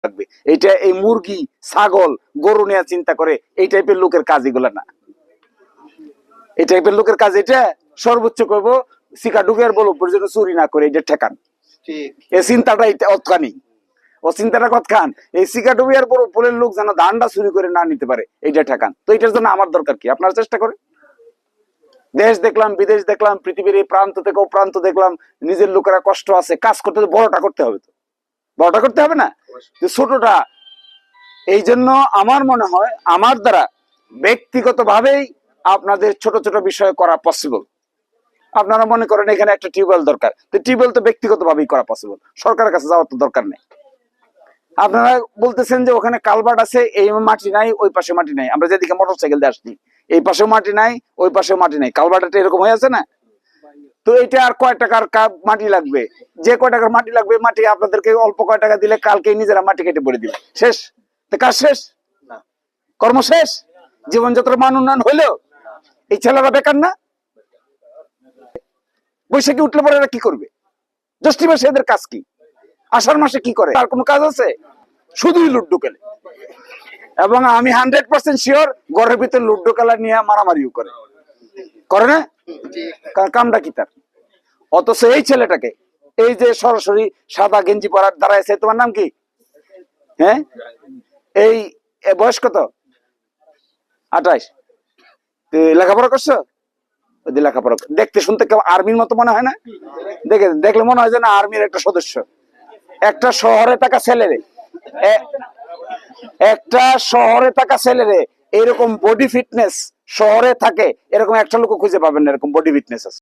লাগবে। এইটা এই মুরগি ছাগল গরু নিয়ে চিন্তা করে এই টাইপের লোকের কাজ এগুলা না। এই টাইপের লোকের কাজ এটা সর্বোচ্চ করবো শিকা ঢুকে বলো পর্যন্ত চুরি না করে এটা ঠেকান। এই চিন্তাটা এটা অতখানি ও চিন্তাটা কতখান এই শিকা ডুবিয়ার বড় পোলের লোক যেন ধানটা চুরি করে না নিতে পারে এইটা ঠেকান। তো এটার জন্য আমার দরকার কি? আপনারা চেষ্টা করেন। দেশ দেখলাম বিদেশ দেখলাম পৃথিবীর এই প্রান্ত থেকে ও প্রান্ত দেখলাম নিজের লোকেরা কষ্ট আছে, কাজ করতে বড়টা করতে হবে। তো বড়টা করতে হবে না, ছোটটা। এই জন্য আমার মনে হয় আমার দ্বারা ব্যক্তিগত ভাবেই আপনাদের ছোট ছোট বিষয় করা পসিবল। আপনারা মনে করেন এখানে একটা টিউবওয়েল দরকার, তো টিউবওয়েল তো ব্যক্তিগত ভাবেই করা পসিবল, সরকারের কাছে যাওয়ার তো দরকার নেই। আপনারা বলতেছেন যে ওখানে কালভার্ট আছে, এই মাটি নাই ওই পাশে মাটি নাই। আমরা যেদিকে মোটরসাইকেল দিয়ে আসছি এই পাশেও মাটি নাই ওই পাশেও মাটি নাই, কালভার্টটা এরকম হয়ে আছে না? তো এইটা আর কয় টাকার মাটি লাগবে? যে কয় টাকার মাটি লাগবে মাটি আপনাদেরকে অল্প কয় টাকা দিলে কালকে নিজেরা মাটি কেটে পড়ে দিবে, শেষ। তো কাজ শেষ, কর্ম শেষ, জীবনযাত্রার মান উন্নয়ন হইলেও এই ছেলেরা বেকার না? বৈশাখী উঠলে পরে এরা কি করবে? জ্যৈষ্ঠী মাসে এদের কাজ কি? আষাঢ় মাসে কি করে? তার কোনো কাজ আছে? শুধুই লুড্ডু খেলে। এবং আমি 100% শিওর ঘরের ভিতরে লুড্ডু খেলা নিয়ে মারামারিও করে না? কামটা কি তার? অথচ এই ছেলেটাকে এই যে সরাসরি সাদা গেঞ্জি পরার দাঁড়াইছে, তোমার নাম কি? হ্যাঁ, এই বয়স কত? 28। লেখাপড়া করছো? লেখাপড়া দেখতে শুনতে আর্মির মতো মনে হয় না? দেখলে মনে হয় যে না আর্মির একটা সদস্য। একটা শহরে থাকা ছেলেরে এরকম বডি ফিটনেস শহরে থাকে এরকম একটা লোক খুঁজে পাবেন না, এরকম বডি ফিটনেস আছে।